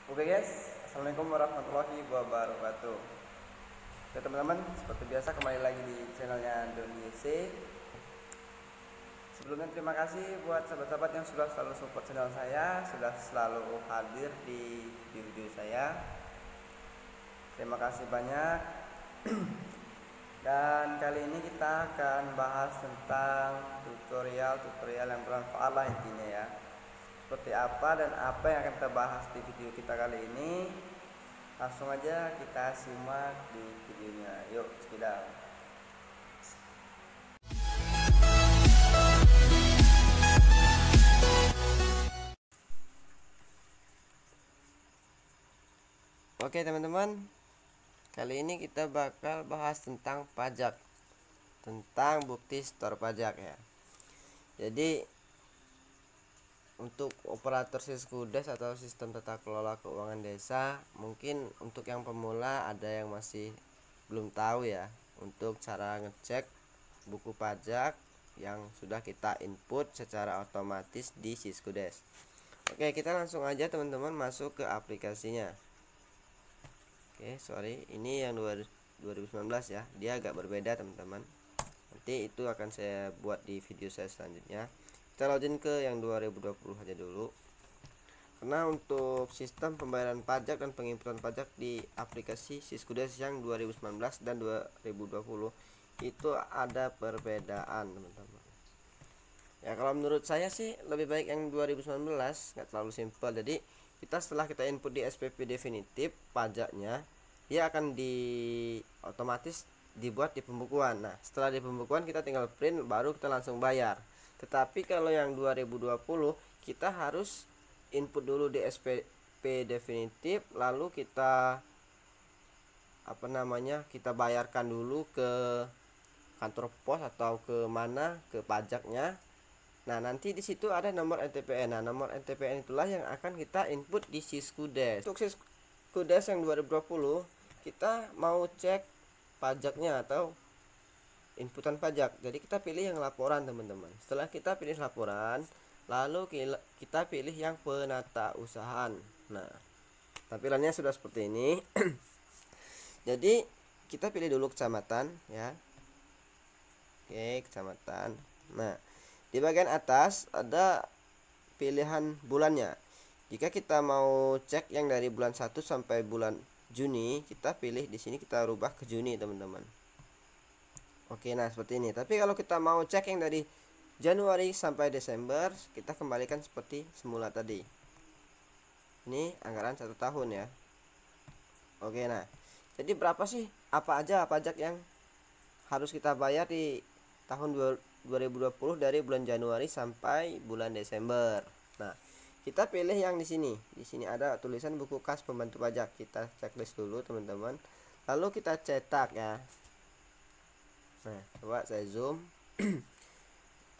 Oke guys, assalamualaikum warahmatullahi wabarakatuh. Oke teman-teman, seperti biasa kembali lagi di channelnya Doni YC. Sebelumnya terima kasih buat sahabat-sahabat yang sudah selalu support channel saya, sudah selalu hadir di video-video saya. Terima kasih banyak. Dan kali ini kita akan bahas tentang tutorial yang bermanfaat lah intinya ya. Seperti apa dan apa yang akan kita bahas di video kita kali ini, langsung aja kita simak di videonya. Yuk, sekitar. Oke teman-teman, kali ini kita bakal bahas tentang pajak, tentang bukti setor pajak ya. Jadi untuk operator Siskudes atau sistem tata kelola keuangan desa, mungkin untuk yang pemula ada yang masih belum tahu ya untuk cara ngecek buku pajak yang sudah kita input secara otomatis di Siskudes. Oke, kita langsung aja teman-teman masuk ke aplikasinya. Oke, sorry, ini yang 2019 ya, dia agak berbeda teman-teman. Nanti itu akan saya buat di video saya selanjutnya. Kita login ke yang 2020 aja dulu, karena untuk sistem pembayaran pajak dan penginputan pajak di aplikasi Siskudes yang 2019 dan 2020 itu ada perbedaan teman-teman ya. Kalau menurut saya sih lebih baik yang 2019, nggak terlalu simpel. Jadi setelah kita input di SPP definitif pajaknya, dia akan otomatis dibuat di pembukuan. Nah, setelah di pembukuan kita tinggal print, baru kita langsung bayar. Tetapi kalau yang 2020 kita harus input dulu di SPP definitif, lalu kita kita bayarkan dulu ke kantor pos atau ke mana, ke pajaknya. Nah, nanti di situ ada nomor NTPN. Nah, nomor NTPN itulah yang akan kita input di Siskudes. Untuk Siskudes yang 2020, kita mau cek pajaknya atau inputan pajak. Jadi kita pilih yang laporan teman-teman. Setelah kita pilih laporan, lalu kita pilih yang penata usahaan. Nah, tampilannya sudah seperti ini. Jadi kita pilih dulu kecamatan ya. Oke, kecamatan. Nah, di bagian atas ada pilihan bulannya. Jika kita mau cek yang dari bulan 1 sampai bulan Juni, kita pilih di sini, kita rubah ke Juni teman-teman. Oke, nah seperti ini. Tapi kalau kita mau cek yang dari Januari sampai Desember, kita kembalikan seperti semula tadi. Ini anggaran 1 tahun ya. Oke, nah jadi berapa sih, apa aja pajak yang harus kita bayar di tahun 2020 dari bulan Januari sampai bulan Desember. Nah, kita pilih yang di sini. Di sini ada tulisan buku kas pembantu pajak. Kita checklist dulu teman-teman. Lalu kita cetak ya. Nah, coba saya zoom.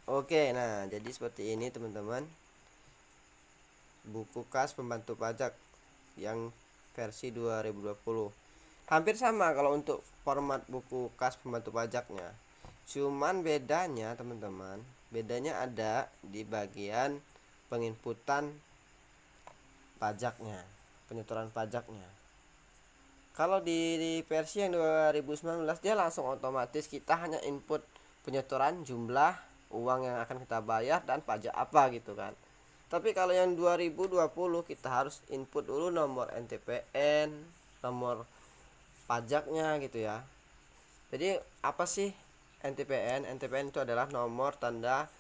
Oke, nah jadi seperti ini teman-teman, buku kas pembantu pajak yang versi 2020. Hampir sama kalau untuk format buku kas pembantu pajaknya. Cuman bedanya teman-teman, bedanya ada di bagian penginputan pajaknya, penyetoran pajaknya. Kalau di versi yang 2019, dia langsung otomatis, kita hanya input penyetoran jumlah uang yang akan kita bayar dan pajak apa gitu kan. Tapi kalau yang 2020 kita harus input dulu nomor NTPN, nomor pajaknya gitu ya. Jadi apa sih NTPN? NTPN itu adalah nomor tanda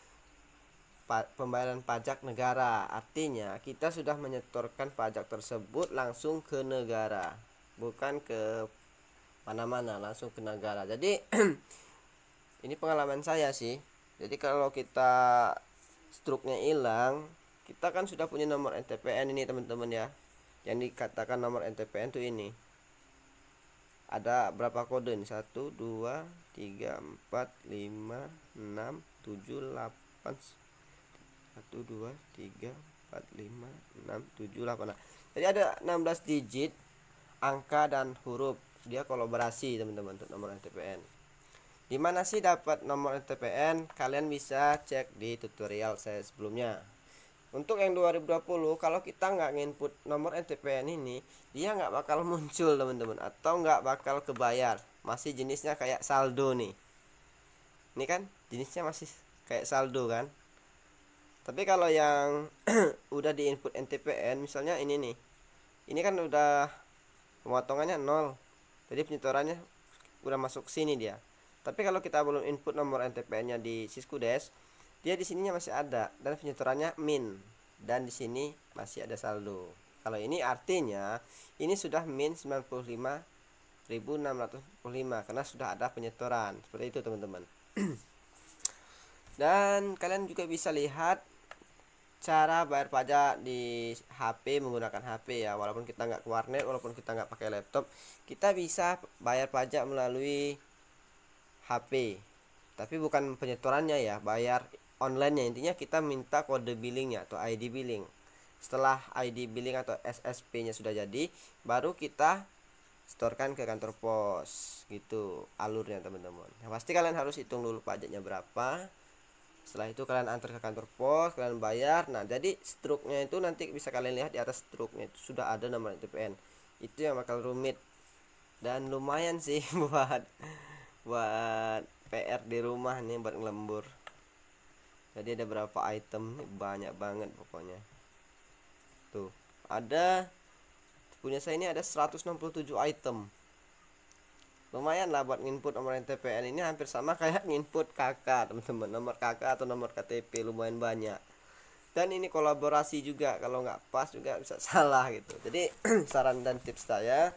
pembayaran pajak negara. Artinya kita sudah menyetorkan pajak tersebut langsung ke negara, bukan ke mana-mana, langsung ke negara. Jadi ini pengalaman saya sih. Jadi kalau kita struknya hilang, kita kan sudah punya nomor NTPN ini teman-teman ya. Yang dikatakan nomor NTPN tuh ini. Ada berapa kode ini? 1 2 3 4 5 6 7 8 1 2 3 4 5 6 7 8. Nah, jadi ada 16 digit angka dan huruf. Dia kolaborasi teman-teman untuk nomor NTPN. Dimana sih dapat nomor NTPN? Kalian bisa cek di tutorial saya sebelumnya. Untuk yang 2020 kalau kita nggak nginput nomor NTPN ini, dia nggak bakal muncul teman-teman, atau nggak bakal kebayar. Masih jenisnya kayak saldo nih. Ini kan jenisnya masih kayak saldo kan. Tapi kalau yang udah di input NTPN, misalnya ini nih, ini kan udah pemotongannya 0, jadi penyetorannya udah masuk sini dia. Tapi kalau kita belum input nomor NTPN-nya di Siskudes, dia di sininya masih ada dan penyetorannya min, dan di sini masih ada saldo. Kalau ini artinya ini sudah min 95.645 karena sudah ada penyetoran. Seperti itu teman-teman. Dan kalian juga bisa lihat cara bayar pajak di HP menggunakan HP ya. Walaupun kita nggak ke warnet, walaupun kita nggak pakai laptop, kita bisa bayar pajak melalui HP. Tapi bukan penyetorannya ya, bayar online-nya. Intinya kita minta kode billingnya atau ID billing. Setelah ID billing atau SSP-nya sudah jadi, baru kita setorkan ke kantor pos gitu alurnya teman-teman. Yang pasti kalian harus hitung dulu pajaknya berapa. Setelah itu kalian antar ke kantor pos, kalian bayar. Nah, jadi struknya itu nanti bisa kalian lihat di atas struknya itu sudah ada nomor NTPN. Itu yang bakal rumit dan lumayan sih buat PR di rumah nih, buat ngelembur. Jadi ada berapa item nih, banyak banget pokoknya. Tuh, ada punya saya ini ada 167 item. Lumayan lah buat nginput nomor NTPN ini, hampir sama kayak nginput KK teman-teman. Nomor KK atau nomor KTP lumayan banyak. Dan ini kolaborasi juga, kalau nggak pas juga bisa salah gitu. Jadi saran dan tips saya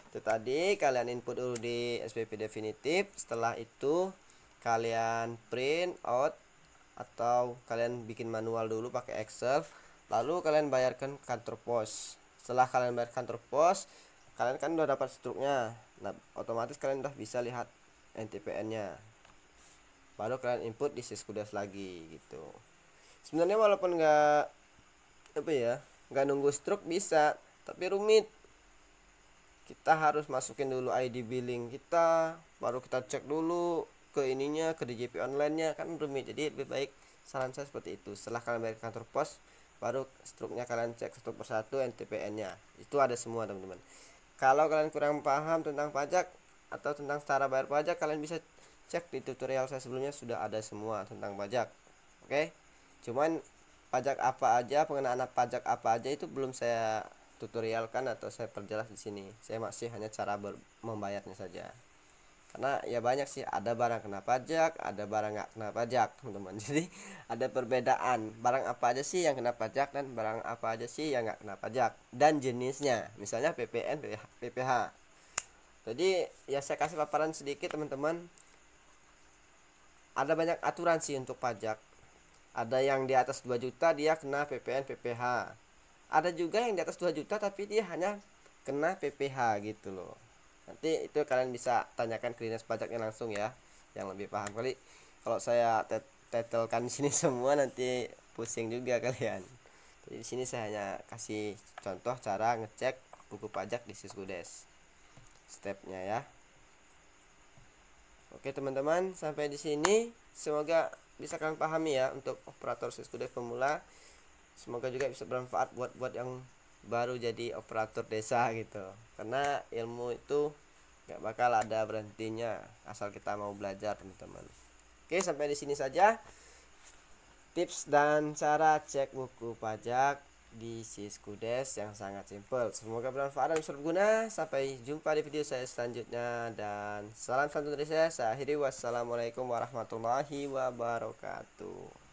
itu tadi, kalian input dulu di SPP definitif. Setelah itu kalian print out atau kalian bikin manual dulu pakai Excel, lalu kalian bayarkan ke kantor pos. Setelah kalian bayar kantor pos, kalian kan udah dapat struknya. Nah, otomatis kalian udah bisa lihat NTPN-nya. Baru kalian input di Siskudes lagi gitu. Sebenarnya walaupun nggak nggak nunggu struk bisa, tapi rumit. Kita harus masukin dulu ID billing kita, baru kita cek dulu ke ininya, ke DJP online-nya, kan rumit. Jadi lebih baik saran saya seperti itu. Setelah kalian bayar kantor pos, baru struknya kalian cek satu persatu NTPN-nya. Itu ada semua teman-teman. Kalau kalian kurang paham tentang pajak atau tentang cara bayar pajak, kalian bisa cek di tutorial saya sebelumnya, sudah ada semua tentang pajak. Oke. Cuman pajak apa aja, pengenaan pajak apa aja itu belum saya tutorialkan atau saya perjelas di sini. Saya masih hanya cara membayarnya saja. Karena ya banyak sih, ada barang kena pajak, ada barang nggak kena pajak teman-teman. Jadi ada perbedaan, barang apa aja sih yang kena pajak dan barang apa aja sih yang nggak kena pajak, dan jenisnya, misalnya PPN, PPH. Jadi ya saya kasih paparan sedikit teman-teman. Ada banyak aturan sih untuk pajak. Ada yang di atas 2 juta dia kena PPN, PPH. Ada juga yang di atas 2 juta tapi dia hanya kena PPH gitu loh. Nanti itu kalian bisa tanyakan ke dinas pajaknya langsung ya, yang lebih paham. Kali kalau saya tetelkan di sini semua nanti pusing juga kalian. Jadi di sini saya hanya kasih contoh cara ngecek buku pajak di Siskudes. Stepnya ya. Oke teman-teman, sampai di sini semoga bisa kalian pahami ya untuk operator Siskudes pemula. Semoga juga bisa bermanfaat buat yang baru jadi operator desa gitu. Karena ilmu itu nggak bakal ada berhentinya asal kita mau belajar teman-teman. Oke, sampai di sini saja tips dan cara cek buku pajak di Siskudes yang sangat simpel. Semoga bermanfaat dan berguna. Sampai jumpa di video saya selanjutnya, dan salam santun dari saya. Saya akhiri, wassalamualaikum warahmatullahi wabarakatuh.